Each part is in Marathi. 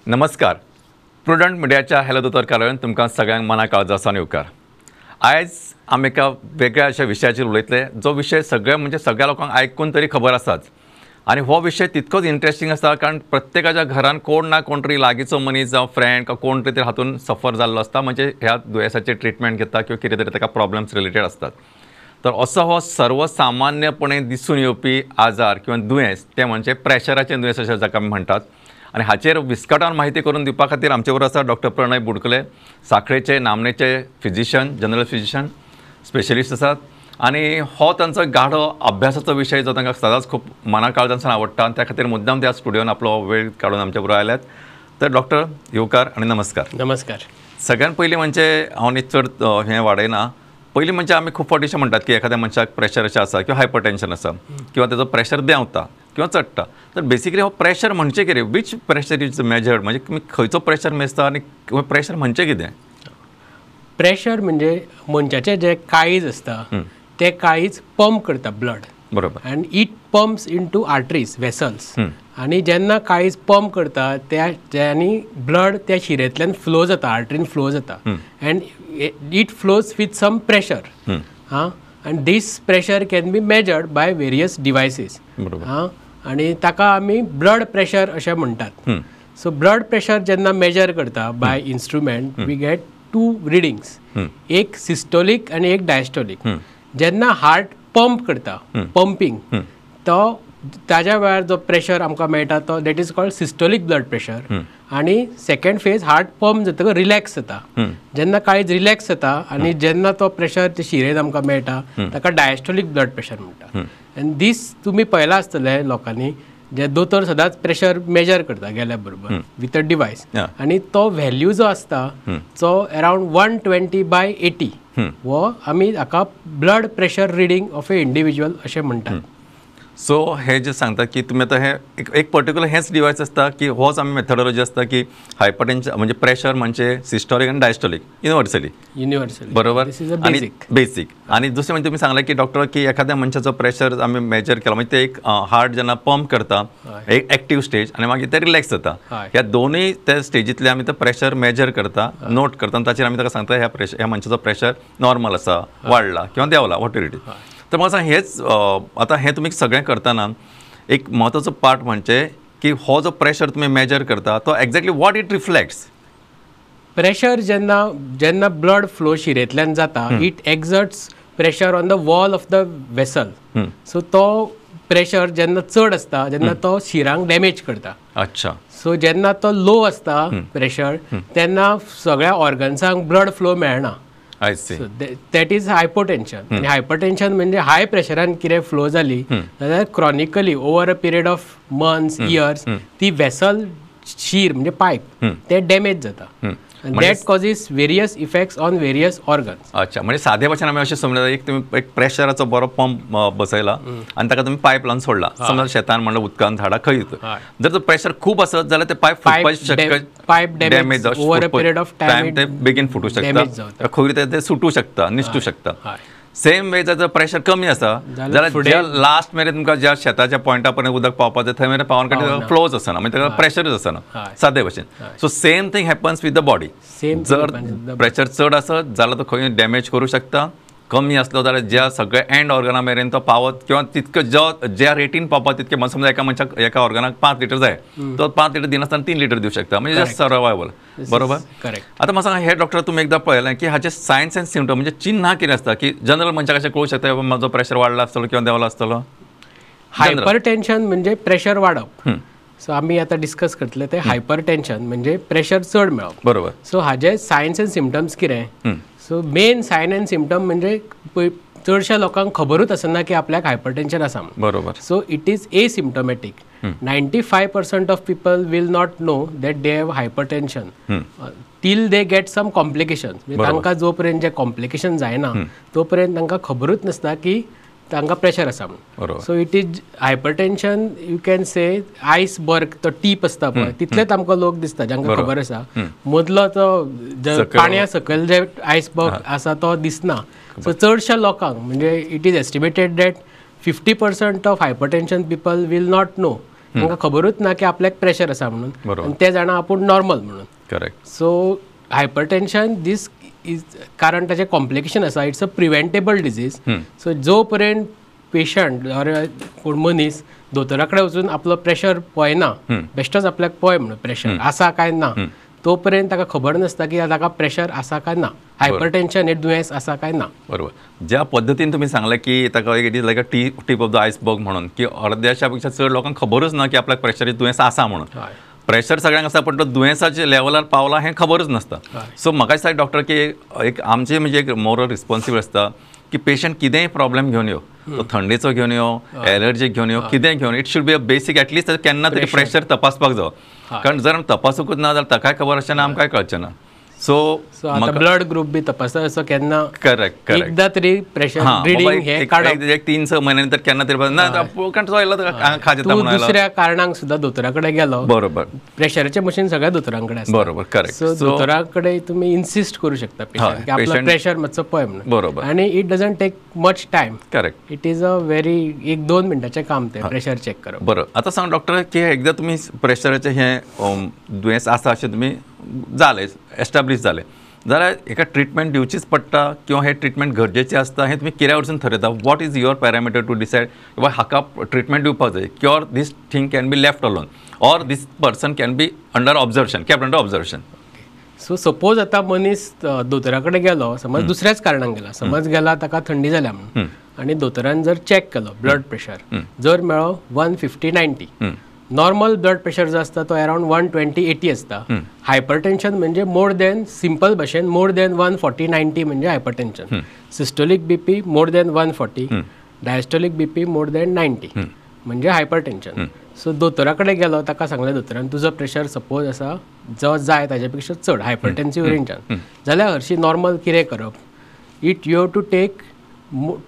नमस्कार. प्रुडंट मिडियाच्या हेलो दोतोर कार्यावळीन तुमकां सगळ्यांक मना काळजासान येवकार. आयज आमी एका वेगळ्या अशा विशयाचेर उलयतले जो विशय सगळ्या लोकांक आयकून तरी खबर आसाच. आनी हो विशय तितकोच इंट्रेस्टिंग आसा कारण प्रत्येकाच्या घरान कोण ना कोण तरी लागींचो मनीस जावं फ्रेंड का कोण तरी हातून सफर जाल्लो आसता, म्हणजे ह्या दुयेंसाचें ट्रिटमेंट घेता किंवा कितें तरी ताका प्रॉब्लेम्स रिलेटेड आसतात. तर असो हो सर्वसामान्यपणे दिसून येवपी आजार किंवा दुयेंस तें म्हणजे प्रेशराचें दुयेंस अशें जाका आमी म्हणटात. आणि हाचेर विस्कटान माहिती करून दिवपा खातीर आमचे बरोबर आसा डॉक्टर प्रणय बुडकले, सांखळेचे नामनेचे फिजिशियन, जनरल फिजिशियन, स्पेशलिस्ट आसात. आणि हो तांचो गाढो अभ्यासाचो विशय जो तांकां सदांच खूब मना काळजांसान आवडटा आणि त्या खातीर मुद्दाम त्या स्टुडियोन आपलो वेळ काडून आमचे बरोबर आयल्यात. तर डॉक्टर येवकार आणि नमस्कार. नमस्कार. सगळ्यात पयलीं म्हणजे हांव न्ही चड हें वाडयना, पयलीं म्हणजे आमी खूब फावटी अशें म्हणटात की एखाद्या मनशाक प्रेशर अशें आसा किंवा हायपरटेन्शन आसा किंवा तेजो प्रेशर देंवता किंवा चडटा. तर बेसिकली हो प्रेशर म्हणजे कितें, वीच प्रेशर इज मेजर्ड, म्हणजे तुमी खंयचो प्रेशर मेजता आणि प्रेशर म्हणजे कितें? प्रेशर म्हणजे मनशाचें जें काळीज आसता तें काळीज पंप करता ब्लड. बरोबर. And it pumps into arteries, vessels. आणि जेन्ना काळीज पंप करता त्यांनी ब्लड त्या शिरेंतल्यान फ्लो जाता, आर्टरीन फ्लो जाता. And it flows with some pressure. And this pressure can be measured by various devices. आणि ताका आमी ब्लड प्रेशर अशें म्हणटात. सो ब्लड प्रेशर जेन्ना मेजर करता by instrument we get two readings, एक सिस्टोलीक आणि एक डायस्टोलीक. जेन्ना हार्ट पंप करता, पंपिंग, तो ताज्या वेळार जो प्रेशर आमकां मेळटा तो that is called systolic blood pressure. आणि सेकंड फेज हार्ट पंप जातकीर रिलॅक्स जाता. जेन्ना काळीज रिलॅक्स जाता आणि जेन्ना तो प्रेशर ते शिरेन आमकां मेळटा ताका डायस्टोलीक ब्लड प्रेशर म्हणटा. आनी दीस तुमी पळयला आसतले लोकांनी जे दोतोर सदांच प्रेशर मेजर करता गेल्या बरोबर विथ अ डिवायस. आणि तो व्हॅल्यू जो आसता तो अरावंड 120/80 हो आमी हाका blood pressure reading of A individual अशें म्हणटात. सो हे जे सांगता की तुम्ही आता हे एक पर्टिक्युलर हेच डिवायस असता की होच आम्ही मेथडॉलॉजी असता की हायपरटेन्शन म्हणजे प्रेशर म्हणजे सिस्टोलिक आणि डायस्टोलिक युनिव्हर्सली बरोबर आणि बेसिक. आणि दुसरे म्हणजे तुम्ही सांगला की डॉक्टर की एखाद्या मनशाचो प्रेशर आम्ही मेजर केला म्हणजे ते एक हार्ट जेन्ना पंप करता एक ॲक्टिव्ह स्टेज आणि मागीर ते रिलॅक्स जाता. ह्या दोनूय त्या स्टेजींतले आमी ते प्रेशर मेजर करता, नोट करता आणि ताचेर आमी ताका सांगता ह्या मनशाचो प्रेशर नॉर्मल आसा, वाडला किंवा देंवला, वॉट इट इज. तर म्हाका सांग हेच आता हे तुम्ही सगळें करतना एक महत्वाचो पार्ट म्हणजे की हो जो प्रेशर तुम्ही मेजर करता तो exactly what it reflects. Pressure जेन्ना ब्लड फ्लो शिरेंतल्यान जाता it एक्झर्ट्स pressure on the wall of the vessel. So तो प्रेशर जेन्ना चड आसता जेन्ना तो शिरांक डॅमेज करता. अच्छा. सो जेन्ना तो लो आसता प्रेशर तेन्ना सगळ्या ऑर्गन्सांक ब्लड फ्लो मेळना. I see. That is hypotension. आणि हायपोटेन्शन म्हणजे हाय प्रेशरान कितें फ्लो जाली जाल्यार chronically over a period of months, years ती वेसल शीर म्हणजे पायप ते डॅमेज जाता. That causes various effects on various organs. अच्छा. म्हणजे साध्या भाशेन आमी अशें समजता एक तुम्ही एक प्रेशराचो बरो पंप बसयला आणि ताका तुम्ही पायप लावन सोडला. समजा शेतान म्हणल्यार उदकान झाडां खंय जर तो प्रेशर खूप आसत जाल्यार ते pipe damage over a period of time ते बेगीन फुटू शकता, खंय ते सुटू शकता, निसटू शकता. सेम वे जर प्रेशर कमी आसा जाल्यार लास्ट मेरेन तुमकां ज्या शेताच्या पॉयंटा पर्यंत उदक पावपाचें थंय मेरेन पावन काडटा फ्लोज आसना, म्हणजे ताका प्रेशरच आसना सादे भशेन. So same thing happens with the body. जर प्रेशर चड आसत जाल्यार तो खंय डॅमेज करूं शकता, कमी असलो जाल्यार ज्या सगळ्या एंड ऑर्गना मेरेन तो पावत किंवा तितकं ज्या रेटीन पावता तितके समजा एका मनशाक एका ऑर्गनाक 5 लिटर जाय तो 5 लिटर दिनासतना 3 लिटर दिवं शकता, म्हणजे जस्ट सर्वायवल. बरोबर. आता म्हाका सांगा हे डॉक्टर तुम्ही एकदा पळयलें की हाचे सायन्स एंड सिम्पटम म्हणजे चिन्ह कितें आसता की जनरल मनशाक अशें कळूं शकता म्हाजो प्रेशर वाडला आसतलो किंवा देंवला आसतलो? हायपरटेन्शन म्हणजे प्रेशर वाडप. सो आमी आतां डिस्कस करतले ते हायपरटेन्शन म्हणजे प्रेशर चड मेळप. बरोबर. सो हाचे सायन्स एंड सिम्पटम्स कितें? So main sign and symptom म्हणजे चडशा लोकांक खबरूच आसना की आपल्याक हायपरटेन्शन आसा. बरोबर. So it is asymptomatic. 95% of people will not know that they have hypertension till they get some complications. तांकां जो पर्यंत जे कॉम्प्लिकेशन जायना तो पर्यंत तांकां खबरूच नासता की तांकां प्रेशर आसा म्हणून. बरोबर. So it is hypertension you can say iceberg तो टीप आसता पळय तितलेच आमकां लोक दिसता जांकां खबर आसा. मदलो तो पाणया सकयल जे आयसबर्ग आसा तो दिसना. सो चडशा लोकांक म्हणजे it is estimated that 50% of hypertension people will not know. तांकां खबरूच ना की आपल्याक प्रेशर आसा म्हणून आनी ते जाणा आपूण नॉर्मल म्हणून. Correct. So hypertension this is कारण ताचें कॉम्प्लिकेशन आसा. It's a preventable disease. So जो पर्यंत पेशंट ऑर कोण मनीस दोतोरा कडेन वचून आपलो प्रेशर पळयना बेश्टोच आपल्याक पळय म्हणून प्रेशर आसा काय ना तो पर्यंत ताका खबर नासता की ताका प्रेशर आसा काय ना, हायपरटेन्शन हे दुयेंस आसा काय ना. बरोबर. ज्या पद्दतीन तुम्ही सांगले की ताका it is like a tip of the iceberg म्हणून की अर्ध्याशा पेक्षा चड लोकांक खबरूच ना की आपल्याक प्रेशर दुयेंस आसा म्हणून. प्रेशर सगळ्यांक आसा पण तो दुयेंसाच्या लेवलार पावला हें खबरूच नासता. सो म्हाका दिसता डॉक्टर की एक आमचे म्हणजे एक मोरल रिस्पॉन्सिबल आसता की पेशंट कितेंय प्रॉब्लेम घेवन यो, तो थंडेचो घेवन यो, एलर्जी घेवन यो, कितेंय घेवन, इट शूड बी अ बेसीक एटलीस्ट केन्ना तरी प्रेशर तपासपाक जावो. कारण जर तपासूंकूच ना जाल्यार ताकाय खबर आसचें ना आमकांय कळचें ना. सो ब्लड ग्रुप बी तपासता असो केन्ना करेक्ट एकदा तरी प्रेशर रिडिंग हे काडप एक 3-6 महिन्यांनी तर केन्ना तरी ना कारण आयला खाज येता म्हणून दुसऱ्या कारणांक सुद्धा दोतोरा कडेन गेलो. बरोबर. प्रेशराचें मशीन सगळ्या दोतोरांकडे आसता. बरोबर. करेक्ट. सो दोतोरा कडेन तुमी इन्सिस्ट करू शकता पेशंट की आपलो प्रेशर मातसो पळय म्हणून. बरोबर. आनी it doesn't take much time. Correct. It is a very 1-2 मिनटाचें काम ते प्रेशर चेक करप. बरं. आता सांग डॉक्टर की एकदा तुम्ही प्रेशराचें हें दुयेंस आसा अशें तुमी जालें एस्टाब्लीश जालें जाल्यार एका ट्रिटमेंट दिवचीच पडटा किंवा हे ट्रिटमेंट गरजेचें आसता हें तुमी कित्या वरसून ठरयता. What is your parameter to decide बाबा हाका ट्रिटमेंट दिवपाक जाय किंवा this thing can be left alone or this person can be under observation kept under observation. So suppose आता मनीस दोतोरा कडेन गेलो समज दुसऱ्याच कारणाक गेला समज गेला ताका थंडी जाल्या म्हणून आनी दोतोरान जर चॅक केलो ब्लड प्रेशर जर मेळ्ळो 150-90 नॉर्मल ब्लड प्रेशर जो आसता तो अराउंड 120-80 आसता. हायपरटेन्शन म्हणजे मोर दॅन सिंपल भाशेन मोर दॅन 140-90 म्हणजे hypertension. Systolic BP more than 140 diastolic BP more than 90 म्हणजे हायपरटेन्शन. सो दोतोरा कडेन गेलो ताका सांगलें दोतोरान तुजो प्रेशर सपोज आसा जो जाय ताजे पेक्षा चड हायपरटेन्सिव रेंजान जाल्यार हरशी नॉर्मल कितें करप. It you have to take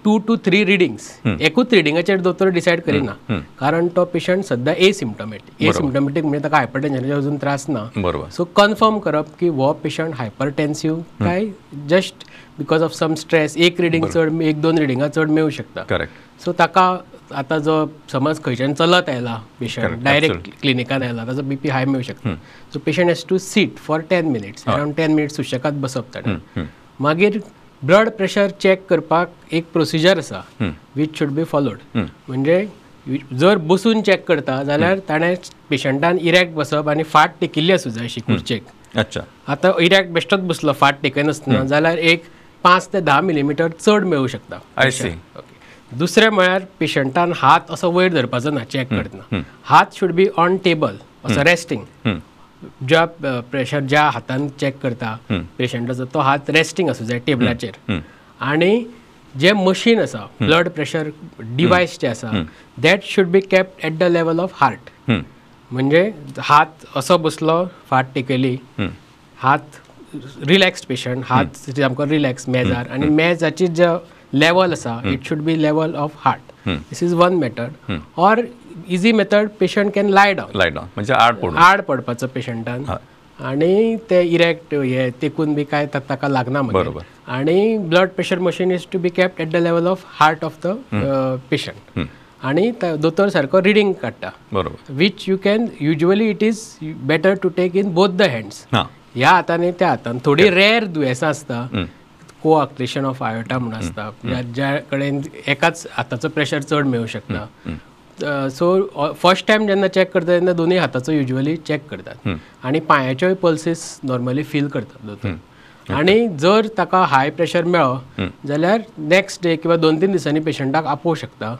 2 to 3 readings. एकूच रिडिंगाचेर दोतोर डिसायड करिना कारण तो पेशंट सद्या एसिम्टोमॅटीक म्हणजे ताका हायपरटेन्शनाचे अजून त्रास ना. बरोबर. सो कन्फर्म करप की हो पेशंट हायपरटेन्सिव काय just because of some stress एक रिडिंग चड 1-2 रिडिंगां चड मेळूं शकता. करेक्ट. सो ताका आता जो समज खंयच्यान चलत आयला पेशंट डायरेक्ट क्लिनिकान आयला ताजो बीपी हाय मेळूं शकता. So patient has to sit for 10 minutes around 10 minutes सुशेगाद बसप ताणें. मागीर ब्लड प्रेशर चेक करपाक एक प्रोसिजर आसा वीच शूड बी फॉलोड. म्हणजे जर बसून चेक करता जाल्यार ताणें पेशंटान इरेक्ट बसप आनी फाट टेकिल्ली आसूं जाय अशी खुर्चेक. अच्छा. आतां इरेक्ट बेश्टोच बसलो फाट टेकनासतना जाल्यार एक 5 ते 10 मिलीमीटर चड मेळूं शकता. दुसरें म्हळ्यार पेशंटान हात असो वयर धरपाचो ना चेक करतना. हात शूड बी ऑन टेबल असो रेस्टिंग. ज्या प्रेशर ज्या हातान चेक करता पेशंटाचो तो हात रेस्टिंग आसूं जाय टेबलाचेर. आनी जे मशीन आसा ब्लड प्रेशर डिवायस जे आसा that should be kept at the level of heart. म्हणजे हात असो बसलो फाट टेकली हात रिलॅक्स्ड पेशंट हात आमकां रिलॅक्स मेजार आनी मेजाची जो लेवल आसा it should be level of heart. This is one method. Or easy method patient can lie down म्हणजे आड पडपाचो पेशंटान आनी ते इरेक्ट हे तेकून बी काय ताका लागना. बरोबर. आनी blood pressure machine is to be kept at the level of heart of the patient. आनी दोतोर सारको रिडिंग काडटा. बरोबर. Which you can usually it is better to take in both the hands. ह्या हातान त्या हातान थोडी रेअर दुयेंसां आसता कोआक्लेशन ऑफ आयोटा म्हणून आसता ज्या कडेन एकाच हाताचो प्रेशर चड मेळूं शकता. सो फर्स्ट टायम जेन्ना चेक करता तेन्ना दोनूय हाताचो युजली चेक करतात आनी पांयाच्योय पल्सीस नॉर्मली फील करतात दोतोर. आनी जर ताका हाय प्रेशर मेळ्ळो जाल्यार नेक्स्ट डे किंवा 2-3 दिसांनी पेशंटाक आपोवंक शकता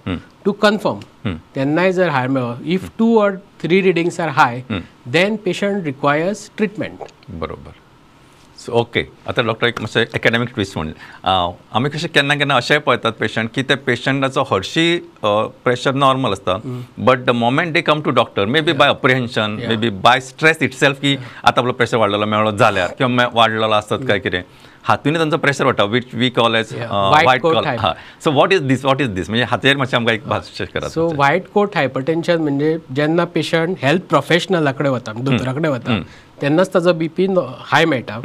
टू कन्फर्म. तेन्नाय जर हाय मेळ्ळो if 2 or 3 readings are high then patient requires treatment. बरोबर. So okay. आता डॉक्टर एक मातशें एकाडेमीक ट्विस्ट म्हणलें आमी कशें केन्ना केन्ना अशेंय पळयतात पेशंट की ते पेशंटाचो हरशी प्रेशर नॉर्मल आसता but the moment they come to doctor may be by apprehension may be by stress itself की आतां आपलो प्रेशर वाडलेलो मेळ्ळो जाल्यार किंवा वाडलेलो आसतात काय कितें हातून तांचो प्रेशर वाडटा which we call as white white coat call. type. So what is this म्हणजे हातेर मातशें आमकां एक भाशा करा. सो व्हाईट कोट हायपरटेन्शन म्हणजे जेन्ना पेशंट हेल्थ प्रोफेशनला कडेन वता दोतोरा कडेन वता तेन्नाच ताजो BP हाय मेळटा.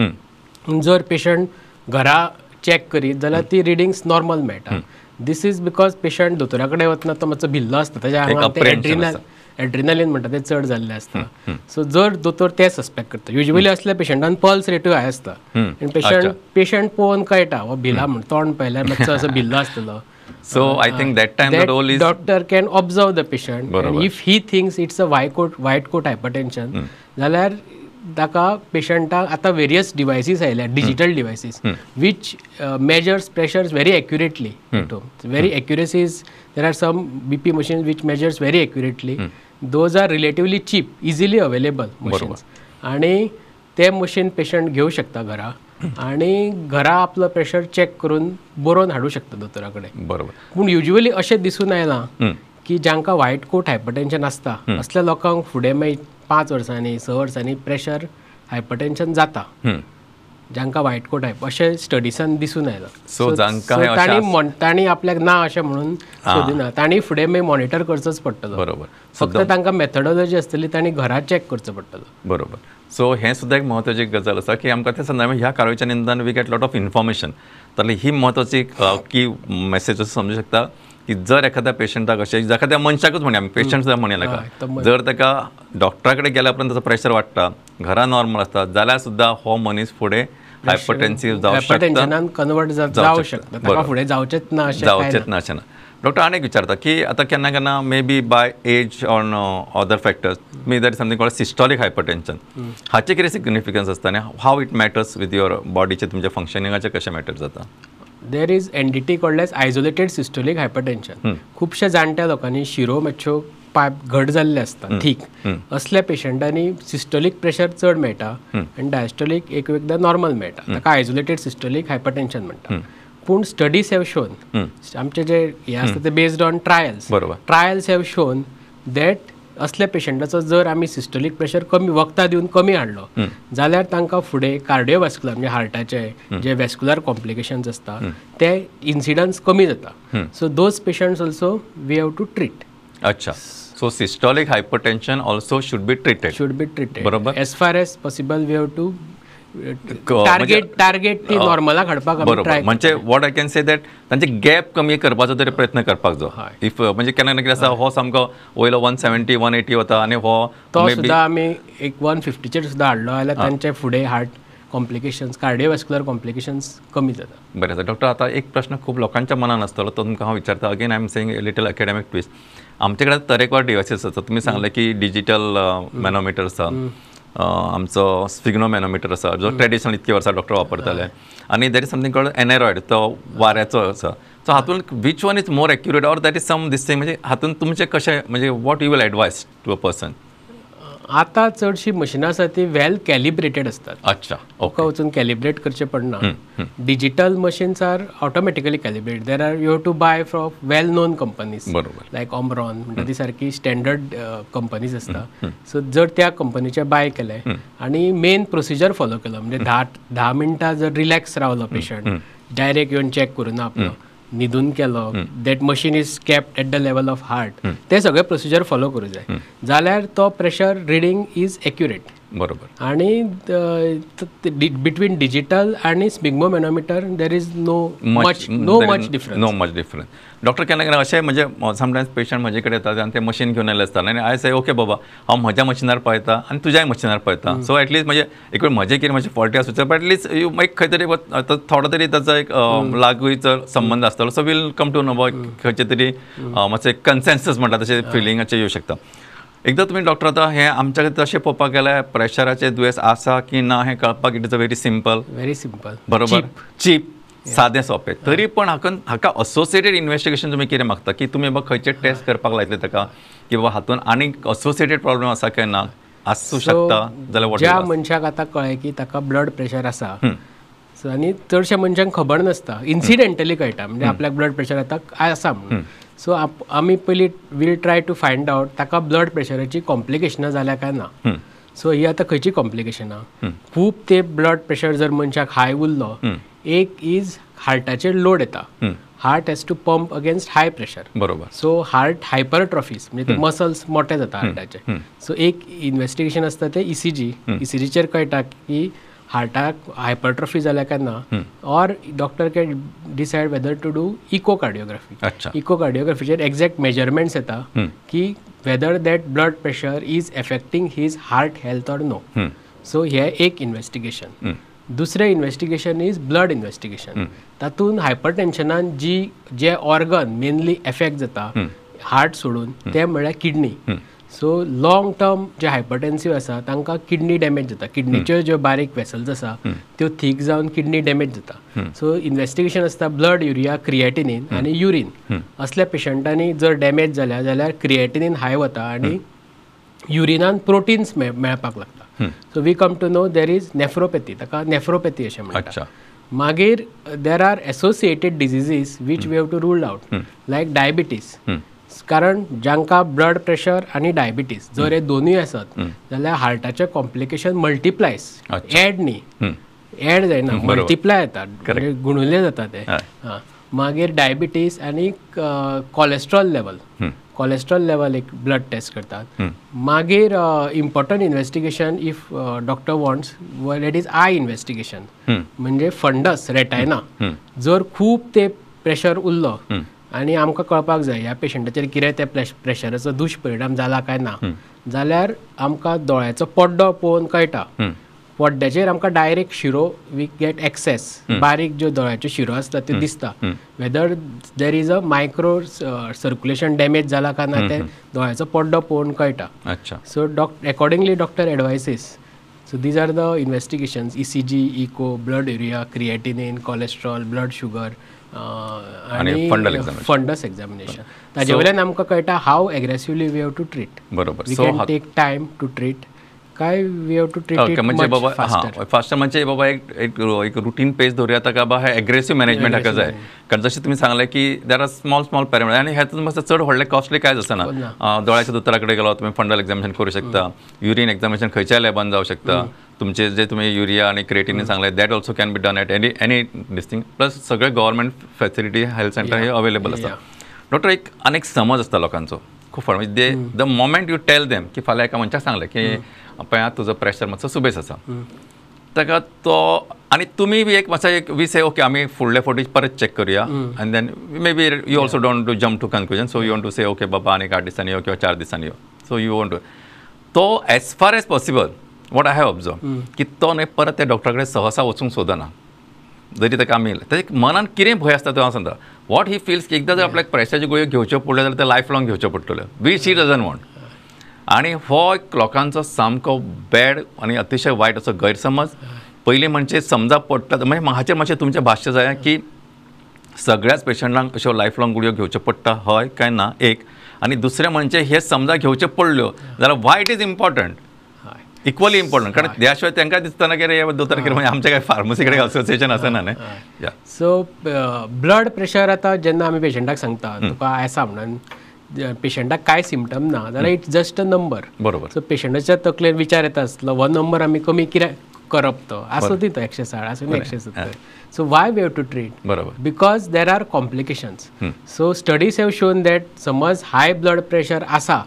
जर पेशंट घरा चॅक करीत जाल्यार ती रिडिंग्स नॉर्मल मेळटा. दीस इज बिकॉज पेशंट दोतोरा कडेन वतना तो मातसो भिल्लो आसता ताच्या आंगान एड्रिनालीन म्हणटा तें चड जाल्लें आसता. सो जर दोतोर ते सस्पेक्ट करता युजली असल्या पेशंटान पल्स रेटूय हाय आसता आनी पेशंट पळोवन कळटा हो भिला म्हण तोंड पळयल्यार मातसो असो भिल्लो आसतलो. So I think that time the role is doctor can observe the patient and if he thinks it's a white coat hypertension जाल्यार ताका पेशंटाक आतां वेरियस डिवायसीस आयल्या digital devices which measures pressures very accurately at home. Very accuracies, there are some BP machines which measures very accurately. Those are relatively cheap, easily available machines. आणि ते मशीन पेशंट घेऊ शकता घरा आणि घरा आपलं प्रेशर चेक करून बरोवन हाडू शकता दोतोरा कडेन. बरोबर. पूण युजली अशें दिसून आयलां की जांकां व्हायट कोट हायपरटेन्शन आसता असल्या लोकांक फुडें मागीर 5 वर्सांनी 6 वर्सांनी प्रेशर हायपरटेन्शन जाता जांकां व्हायट कोट अशें स्टडीसान दिसून आयलां. सो तांणी आपल्याक ना अशें म्हणून सोदिना, तांणी फुडें मागीर मॉनिटर करचोच पडटलो. बरोबर. फक्त तांकां मेथडॉलॉजी आसतली तांणी घरा चॅक करचो पडटलो. बरोबर. सो हें सुद्दां एक म्हत्वाची गजाल आसा की आमकां त्या संदर्भात ह्या कार्यावळीच्या निमतान we get lot of information. तर ही म्हत्वाची की मेसेज असो समजू शकता की जर एखाद्या पेशंटाक अशें एखाद्या मनशाकूच म्हणया आमी पेशंट सुद्दां म्हणया नाका, जर ताका डॉक्टरा कडेन गेल्या उपरांत ताचो प्रेशर वाडटा घरा नॉर्मल आसता जाल्यार सुद्दां हो मनीस फुडें हायपरटेन्सिव्ह जावं शकता, हायपरटेन्शनान कन्वर्ट जावं शकता. ताका फुडें जावचेंच ना अशें ना. डॉक्टर आनी एक विचारता की आतां केन्ना केन्ना may be by age on other factors may that is something called systolic hypertension. हाचे कितें सिग्निफिकन्स आसता आनी how it matters with your बॉडीचे तुमच्या फंक्शनिंगाचे कशें मॅटर जाता? There is entity called as isolated systolic hypertension. खुबश्या जाणट्या लोकांनी शिरो मातश्यो पायप घट जाल्ले आसता थीक, असल्या पेशंटांनी सिस्टोलीक प्रेशर चड मेळटा आनी डायस्टोलीक एकदा नॉर्मल मेळटा. ताका आयसोलेटेड सिस्टोलीक हायपरटेन्शन म्हणटा. पूण स्टडीज हॅव शोन, आमचे जे हे आसता ते based on trials have shown that असल्या पेशंटाचो जर आमी सिस्टोलीक प्रेशर कमी वखदां दिवन कमी हाडलो जाल्यार तांकां फुडें कार्डियोवॅस्कुलर म्हणजे हार्टाचे जे वॅस्कुलर कॉम्प्लिकेशन्स आसता ते इन्सिडन्स कमी जाता. So those patients also we have to treat. अच्छा. So systolic hypertension also should be treated. बरोबर. As far as possible we have to target ती नॉर्मलाक हाडपाक बरोबर. म्हणजे what I can say that तांचे गॅप कमी करपाचो तरी प्रयत्न करपाक जाय. इफ म्हणजे केन्ना कितें आसा हो सामको वयलो 170 180 वता आनी हो तो सुद्दां आमी एक 150चेर सुद्दां हाडलो जाल्यार तांचे फुडें हार्ट कॉम्प्लिकेशन्स कार्डियोवॅस्कुलर कॉम्प्लिकेशन्स कमी जाता. बरें आसा. डॉक्टर आतां एक प्रश्न खूब लोकांच्या मनान आसतलो तो तुमकां हांव विचारता. Again I am saying little academic twist. आमचे कडेन तरेकवार डिवायसीस आसात. तुमी सांगले की डिजिटल मॅनोमिटर आसा, आमचो स्फिग्नोमॅनोमिटर आसा जो ट्रेडिशनल इतके वर्सां डॉक्टर वापरताले, आनी that is something called aneroid तो वाऱ्याचो आसा. सो हातून which one is more accurate or that is some this thing म्हणजे हातून तुमचे कशें म्हणजे what you will advise to a person? आतां चडशीं मशिनां आसा ती वेल कॅलिब्रेटेड आसतात. अच्छा. ओके. वचून कॅलिब्रेट करचें पडना. Digital machines are automatically calibrate. There are you have to buy from well known companies like Omron म्हणटा ती सारकी स्टँडर्ड कंपनीज आसता. सो जर त्या कंपनीचे बाय केले आनी मेन प्रोसिजर फॉलो केलो म्हणजे 10 मिनटां जर रिलॅक्स रावलो पेशंट डायरेक्ट येवन चॅक करूना आपलो न्हिदून केलो that machine is kept at the level of heart ते सगळे प्रोसिजर फॉलो करूं जाय जाल्यार तो प्रेशर रिडींग इज एक्युरेट. बरोबर. आणि बिटवीन डिजिटल आणि sphygmomanometer there is no much difference. Doctor केन्ना केन्ना अशें म्हणजे समटायम्स पेशंट म्हजे कडेन येतात आनी ते मशीन घेवन आयले आसतात आनी आय से ओके बाबा हांव म्हज्या मशिनार पळयता आनी तुज्याय मशिनार पळयता. सो एटलीस्ट म्हणजे एक वेळ म्हजें कितें मातशें फॉल्टी आसूं बट एटलीस्ट यू एक खंय तरी थोडो तरी ताचो एक लागींचो संबंद आसतलो. So will come to know about खंयचे तरी मातशें कन्सेन्सस म्हणटा तशें फिलिंगाचें येवं शकता. एकदा तुमी डॉक्टर आतां हें आमच्या कडेन तशें पळोवपाक गेल्यार प्रेशराचें दुयेंस आसा की ना हें कळपाक it is a very simple. बरोबर. चीप सादें सोंपें. तरी पण हाका असोसिएटेड इन्वेस्टिगेशन तुमी कितें मागता की तुमी बाबा खंयचे टेस्ट करपाक लायतले ताका की बाबा हातून आनीक असोसिएटेड प्रॉब्लेम आसा काय ना आसूं शकता जाल्यार ज्या मनशाक आतां कळ्ळें की ताका ब्लड प्रेशर आसा आनी चडशा मनशांक खबर नासता इन्सिडेंटली कळटा म्हणजे आपल्याक ब्लड प्रेशर आतां आसा म्हणून. सो आमी पयलीं will try to find out ताका ब्लड प्रेशराची कॉम्प्लिकेशनां जाल्या काय ना. सो ही आतां खंयची कॉम्प्लिकेशन आहा खूब ते ब्लड प्रेशर जर मनशाक हाय उरलो एक इज हार्टाचेर लोड येता heart has to pump against high pressure बरोबर सो हार्ट हायपरट्रॉफीज म्हणजे ते मसल्स मोठे जाता हार्टाचे सो एक इन्व्हेस्टिगेशन आसता ते इसीजीचेर कळटा की हार्टाक हायपरट्रॉफी जाल्या केन्ना or doctor can decide whether to do echocardiography इकोकार्डियोग्राफीचेर एक्झॅक्ट मेजरमेंट्स येता की whether that blood pressure is affecting his heart health or no so हे एक इन्व्हेस्टिगेशन दुसरें इन्व्हेस्टिगेशन इज ब्लड इन्व्हेस्टिगेशन तातूंत हायपरटेन्शनान जे ऑर्गन मेनली एफेक्ट जाता हार्ट सोडून ते म्हळ्यार किडनी सो लॉंग टर्म जे हायपरटेन्सिव आसा तांकां किडनी डॅमेज जाता किडनीच्यो ज्यो बारीक वेसल्स आसा त्यो थीक जावन किडनी डॅमेज जाता सो इन्व्हेस्टिगेशन आसता ब्लड युरिया क्रिएटिनीन आनी युरीन असल्या पेशंटांनी जर डॅमेज जाल्या जाल्यार क्रिएटिनीन हाय वता आनी युरिनान प्रोटीन्स मेळपाक लागता so we come to know there is nephropathy ताका नेफ्रोपॅथी अशें म्हणटा मागीर there are associated diseases which we have to rule out like diabetes कारण जांकां ब्लड प्रेशर आनी डायबिटीज जर हे दोनूय आसत जाल्यार हार्टाचे कॉम्प्लिकेशन मल्टिप्लायज एड न्ही एड जायना मल्टिप्लाय येतात गुणुले जाता ते मागीर डायबिटीज आनी कोलेस्ट्रॉल लेवल एक ब्लड टेस्ट करतात मागीर important investigation if doctor wants that is I investigation म्हणजे फंडस रेटायना जर खूब ते प्रेशर उरलो आनी आमकां कळपाक जाय ह्या पेशंटाचेर कितें त्या प्रेशराचो दुश्परिणाम जाला काय ना जाल्यार आमकां दोळ्याचो पड्डो पळोवन कळटा पड्ड्याचेर आमकां डायरेक्ट शिरो वी गेट एक्सेस बारीक ज्यो दोळ्याच्यो शिरो आसता त्यो दिसता whether there is a micro circulation damage जाला काय ना ते दोळ्याचो पड्डो पळोवन कळटा so accordingly doctor advises so these are the investigations ECG echo blood urea creatinine cholesterol blood sugar आणि फंडस एक्झामिनेशन ताजे वयल्यान आमकां कळटा how aggressively we have to treat बरोबर we can take time to treat काय we have to treat it म्हणजे बाबा फास्टर म्हणजे बाबा एक रुटीन पेज धरूया ताका बाबा हे एग्रेसिव्ह मॅनेजमेंट हाका जाय कारण जशें तुमी सांगलें की देर आर स्मॉल पॅरामीटर आनी हेतून मातसो चड व्हडलें कॉस्टली कांयच आसना दोळ्याच्या दोतोरा कडेन गेलो तुमी फंडल एक्झामिनेशन करूं शकता युरीन एक्झामिनेशन खंयच्याय लॅबान जावं शकता तुमचे जे तुम्ही युरिया आणि क्रिएटिनीन सांगले that also can be done at any district plus सगळे गव्हर्मेंट फॅसिलिटी हेल्थ सेंटर हे अवेलेबल आसा डॉक्टर एक आनीक समज आसता लोकांचो खूब फार म्हणजे the moment you tell them की फाल्यां एका मनशाक सांगलें की पळय तुजो प्रेशर मातसो सुबेज आसा ताका तो आनी तुमी बी एक मातसो एक वी से ओके आमी फुडले फावटी परत चॅक करुया आनी then maybe you also don't to jump to conclusion so you want to say okay बाबा आनीक 8 दिसांनी यो किंवा 4 दिसांनी यो सो यू वॉन्ट टू तो as far as possible what I have observe की तो न्हय परत त्या डॉक्टरा कडेन सहसा वचूंक सोदना जरी ताका आमी ताच्या मनान कितें भंय आसता तो हांव सांगता वॉट ही फिल्स की एकदां जर आपल्याक प्रेशराच्यो गुळयो घेवच्यो पडल्यो जाल्यार ते लायफ लाँग घेवच्यो पडटल्यो वीच ही डजंट वॉन्ट आनी हो एक लोकांचो सामको बॅड आनी अतिशय वायट असो गैरसमज पयलीं म्हणजे समजा पडटा म्हणजे हाचेर मातशें तुमचें भाश्य जाय की सगळ्याच पेशंटांक अश्यो लायफ लाँग गुळयो घेवच्यो पडटा हय काय ना एक आनी दुसरें म्हणजे हे समजा घेवच्यो पडल्यो जाल्यार why it is important equally important कारण त्या शिवाय तांकां दिसतना की रे दोतोर कितें म्हणजे आमच्या काय फार्मसी कडेन असोसिएशन आसना न्हय सो ब्लड प्रेशर आतां जेन्ना आमी पेशंटाक सांगता तुका आसा म्हणून पेशंटाक कांय सिमटम ना जाल्यार इट्स जस्ट अ नंबर बरोबर सो पेशंटाच्या तकलेर विचार येता आसलो हो नंबर आमी कमी कित्याक करप तो आसूं दी तो 160 आसूं 170 so why we have to treat बरोबर because there are complications so studies have shown that समज हाय ब्लड प्रेशर आसा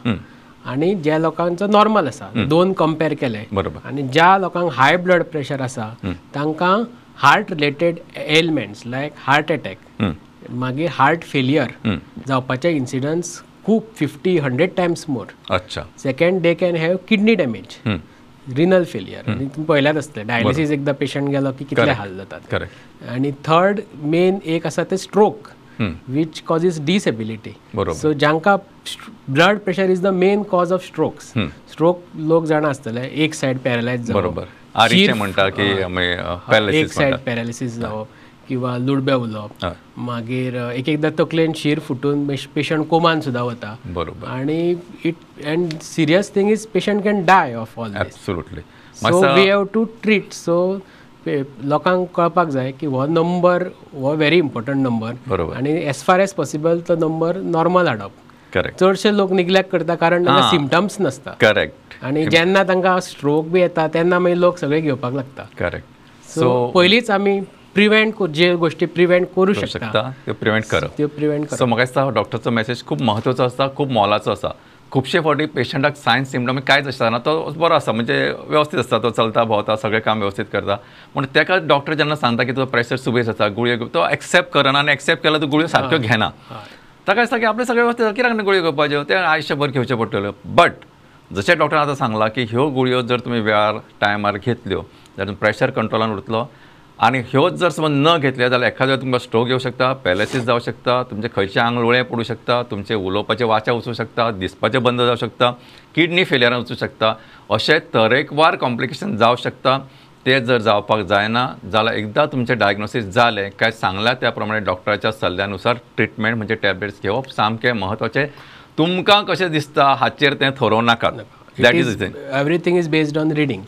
आनी ज्या लोकांचो नॉर्मल आसा दोन कंपेर केले बरोबर आनी ज्या लोकांक हाय ब्लड प्रेशर आसा तांकां हार्ट रिलेटेड एलिमेंट्स लायक हार्ट अटॅक मागीर हार्ट फेलियर जावपाचे इन्सिडन्स खूब 50-100 टायम्स मोर अच्छा second they can have kidney damage renal failure आनी तुमी पळयल्यात आसतलें डायलिसीस एकदां पेशंट गेलो की कितले हाल जातात आनी थर्ड मेन एक आसा ते stroke which causes disability. So janka blood pressure is the main cause of strokes. Stroke लोक जाणा आसतले एक साइड पॅरालायज जावप बरोबर आरीचे म्हणटा की पॅरालिसिस एक साइड पॅरालिसिस जावप किंवा लुडबे उलवप मागीर एक एकदां तकलेन शीर फुटून पेशंट कोमान सुद्दां वता बरोबर आनी it and serious thing is patient can die of all this absolutely so we have to treat so लोकांक कळपाक जाय की हो नंबर हो व्हेरी इम्पॉर्टंट नंबर बरोबर आनी एज फार एज पॉसिबल तो नंबर नॉर्मल हाडप करेक्ट चडशे लोक निग्लेक्ट करता कारण तांकां सिम्टम्स नासता करेक्ट आनी जेन्ना तांकां स्ट्रोक बी येता तेन्ना मागीर लोक सगळे घेवपाक लागता. करेक्ट सो पयलींच आमी जे गोष्टी प्रिव्हेंट करू शकता त्यो प्रिव्हेंट करप. त्यो प्रिव्हेंट करप. सो म्हाका दिसता डॉक्टरचो मेसेज खूब म्हत्वाचो आसता, खूब मोलाचो आसा. खुबशे फावटी पेशंटाक सायन्स सिम्टम कांयच आसना, तो बरो आसा म्हणजे व्यवस्थीत आसता, तो चलता भोंवता सगळें काम व्यवस्थीत करता. पूण तेका डॉक्टर जेन्ना सांगता की तुजो प्रेशर सुबेज आसा, गुळयो तो एक्सेप्ट करना आनी एक्सेप्ट केल्यार तूं गुळयो सारक्यो घेना. ताका दिसता की आपलें सगळें व्यवस्थीत आसा, कित्याक गुळयो घेवपाच्यो, ते आयुश्यभर घेवच्यो पडटल्यो. बट जशें डॉक्टरान आतां सांगलां की ह्यो गुळयो जर तुमी वेळार टायमार घेतल्यो जाल्यार प्रेशर कंट्रोलान उरतलो. आनी ह्योच जर समज न घेतले जाल्यार एखाद्या तुमकां स्ट्रोक येवं शकता, पॅरालिसीस जावं शकता, तुमचे खंयचे आंग उळें पडूं शकता, तुमचे उलोवपाचे वाचा वचूं शकता, दिसपाचें बंद जावं शकता, किडनी फेलियरान वचूं शकता. अशे तरेकवार कॉम्प्लिकेशन जावं शकता. ते जर जावपाक जायना जाल्यार एकदां तुमचें डायग्नोसीस जालें काय सांगल्या त्या प्रमाणे डॉक्टराच्या सल्ल्यानुसार ट्रिटमेंट म्हणजे टॅबलेट्स घेवप सामकें म्हत्वाचें. तुमकां कशें दिसता हाचेर तें थरोव नाकात. That is everything is based on reading.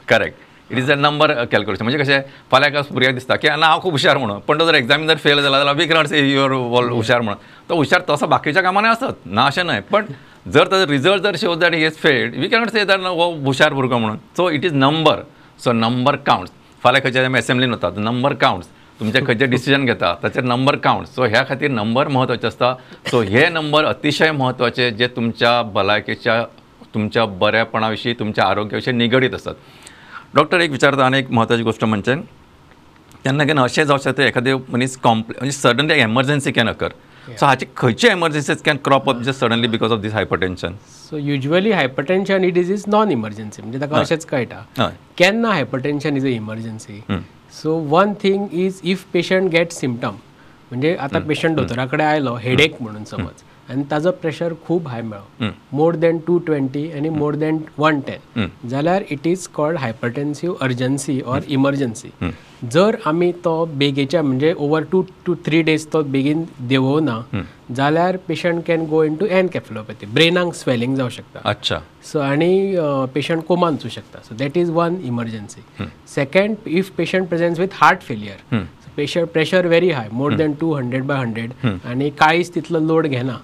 Correct. It is a number calculation. म्हणजे कशें फाल्यां एका भुरग्याक दिसता की हांव खूब हुशार म्हणून, पण तो जर एग्जामीन जर फेल जाला जाल्यार वी कॅनॉट से युअर हुशार म्हणून. तो हुशार तसो बाकीच्या कामांनी आसत ना अशें न्हय, पण जर ताजो रिजल्ट जर shows that he is failed we cannot say that हो हुशार भुरगो म्हणून. So it is number. So number counts. फाल्यां खंयच्या आमी एसेंब्लीन वतात नंबर काउंट्स. तुमचे खंयचे डिसिजन घेता ताचेर नंबर काउंट्स. सो ह्या खातीर नंबर म्हत्वाचे आसता. सो हे नंबर अतिशय म्हत्वाचे जे तुमच्या भलायकेच्या, तुमच्या बऱ्यापणा विशीं, तुमच्या आरोग्या विशीं निगडीत आसतात. डॉक्टर एक विचारता आनी एक म्हत्वाची गोष्ट म्हणजे केन्ना केन्ना अशें जावं शकता एखादे मनीस म्हणजे suddenly emergency can occur. So हाचे खंयचे emergencies can crop up just suddenly because of this hypertension. So usually hypertension it is non emergency. म्हणजे ताका अशेंच कळटा केन्ना hypertension is a emergency. So one thing is if patient get symptom. म्हणजे आतां पेशंट दोतोरा कडेन आयलो हेडेक म्हणून समज आनी ताजो प्रेशर खूब हाय मेळ्ळो, मोर दॅन 220 आनी मोर दॅन 110, जाल्यार it is called hypertensive urgency or emergency. जर आमी तो बेगीच्या म्हणजे ओवर 2 to 3 days तो बेगीन देंवोवना जाल्यार patient can go in to encephalopathy. ब्रेनाक स्वेलिंग जावं शकता. अच्छा. सो आनी पेशंट कोमान वचूं शकता. So that is one emergency. Second, if patient presents with heart failure, pressure very high, more than 200/100 आनी काळीज तितलो लोड घेना,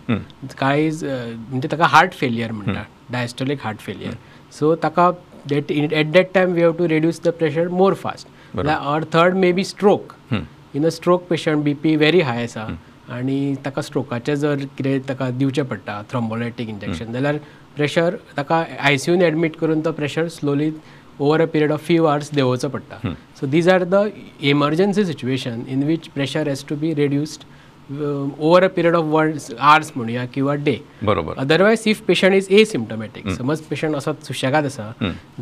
काळीज म्हणजे ताका हार्ट फेलियर म्हणटा, डायस्टोलीक हार्ट फेलियर. सो ताका at that time we have to reduce the pressure more fast. Or third may be stroke. In a stroke patient BP very high आसा आनी ताका स्ट्रोकाचें जर कितें ताका दिवचें पडटा थ्रोम्बोलायटीक इंजेक्शन, जाल्यार प्रेशर ताका ICUन एडमीट करून तो pressure slowly over a period of few hours देंवोवचो पडटा. So these are the emergency situation in which pressure has to be reduced over a period of hours म्हणूया किंवा डे. बरोबर. अदरवायज इफ पेशंट इज एसिम्टोमॅटीक, समज पेशंट असो सुशेगाद आसा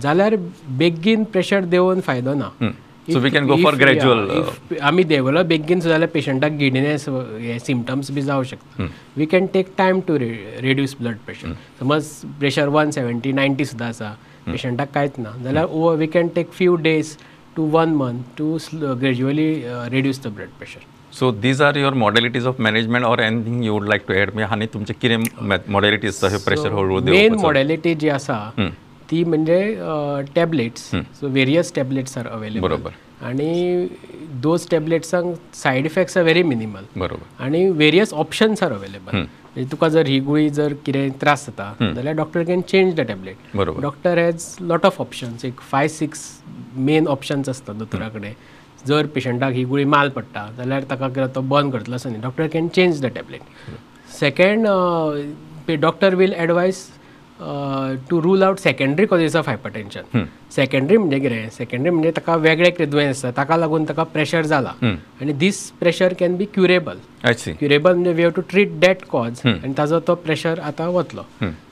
जाल्यार बेगीन प्रेशर देंवोवन फायदो ना. So we can go for gradual. आमी देंवलो बेगीन जाल्यार पेशंटाक गिडिनेस हे सिम्टम्स बी जावं शकता. We can take time to reduce blood pressure. समज प्रेशर 170-90 सुद्दां आसा, पेशंटाक कांयच ना जाल्यार we can take few days to 1 month to gradually reduce the blood pressure. So these are your modalities of management or anything you would like to add. आनी तुमचे कितें मॉडेलिटीज हे प्रेशर हळू मेन मॉडेलिटी जी आसा ती म्हणजे tablets. So various tablets are available. बरोबर. आनी दोज टॅबलेट्सांक side effects are very minimal. बरोबर. आनी वेरियस ऑप्शन्स आर अवेलेबल. म्हणजे तुका जर ही गुळी जर कितें त्रास जाता जाल्यार doctor can change the tablet. बरोबर. Doctor has lot of options. एक 5-6 मेन ऑप्शन्स आसतात दोतोरा कडेन. जर पेशंटाक ही गुळी माल पडटा जाल्यार ताका तो बंद करतलो आसा न्ही, doctor can change the tablet. Second, doctor will advise to rule out secondary causes of hypertension. Secondary म्हणजे कितें? सेकंडरी म्हणजे ताका वेगळे कितें दुयेंस आसा ताका लागून ताका प्रेशर जाला आनी this pressure can be curable. Curable म्हणजे we have to treat that cause आनी ताजो तो प्रेशर आतां वतलो.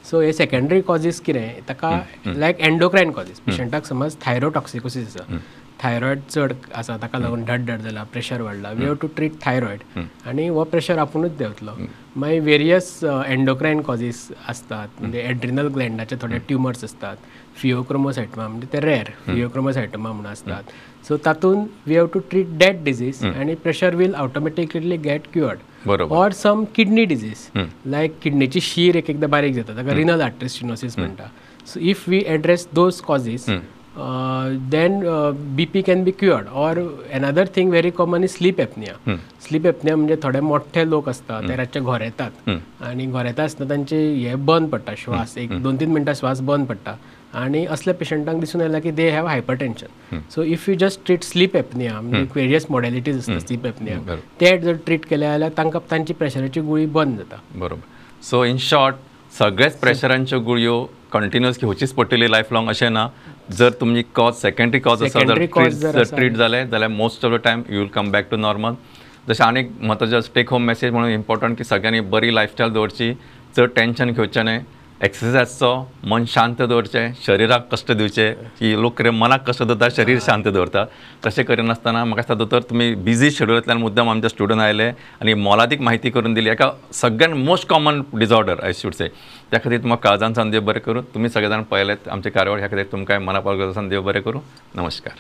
सो हे सेकंडरी कॉजीस कितें ताका लायक एंडोक्रायन कॉजीस. पेशंटाक समज थायरोटॉक्सिकोसीस आसा, थायरॉयड चड आसा ताका लागून धड जाला, प्रेशर वाडला, we have to treat thyroid आनी हो प्रेशर आपुणूच देंवतलो. मागीर वेरियस एंडोक्रायन कॉजीस आसतात, म्हणजे एड्रिनल ग्लँडाचे थोडे ट्युमर्स असतात, फिओक्रोमोसायटोमा म्हणजे ते रेर फिओक्रोमोसायटोमा म्हणून असतात. सो तातूंत we have to treat that disease आनी pressure will automatically get cured. Or some kidney disease like किडनीची शीर एकदां बारीक जाता ताका रिनल आर्टरी स्टेनोसिस म्हणटा. So if we address those causes then BP can be cured. Or another thing very common is sleep apnea. Sleep apnea म्हणजे थोडे मोठे लोक असतात ते रातचे घर येतात आणि घर येता आसतना तांचे हे बंद पडटा श्वास, एक 2-3 मिनटां श्वास बंद पडटा आणि असल्या पेशंटांक दिसून येयला की दे have hypertension. So if you just treat sleep apnea म्हणजे वेरियस मॉडेलिटीज असतात स्लीप एपनिया, ते जर ट्रीट केले जाल्यार तांकां तांची प्रेशराची गुळी बंद जाता. बरोबर. सो इन शॉर्ट सगळ्याच प्रेशरांच्यो गुळयो कंटिन्युअस घेवचीच पडटली लायफ लॉंग अशें ना. जर तुमची कॉज सेकंडरी कॉज आसा जर ट्रीट जाले जाल्यार most of the time you will come back to normal. जशें आनीक म्हत्वाचें टेक होम मेसेज म्हणून इम्पॉर्टंट की सगळ्यांनी बरी लायफस्टायल दवरची, चड टेन्शन घेवचें न्हय, एक्सरसायजचो, मन शांत दवरचें, शरिराक कश्ट दिवचे. की लोक कितें मनाक कश्ट दवरता, शरीर शांत दवरता, तशें करिनासतना म्हाका दिसता दोतोर तुमी बिझी शेड्युलांतल्यान मुद्दाम आमचे स्टुडंट आयले आनी मोलादीक म्हायती करून दिली एका सगळ्यान most common disorder I should say. त्या खातीर तुमकां काळजांसान देव बरें करूं. तुमी सगळे जाण पळयलेत आमचे कार्यावळ, ह्या खातीर तुमकां मनापासून देव बरें करूं. नमस्कार.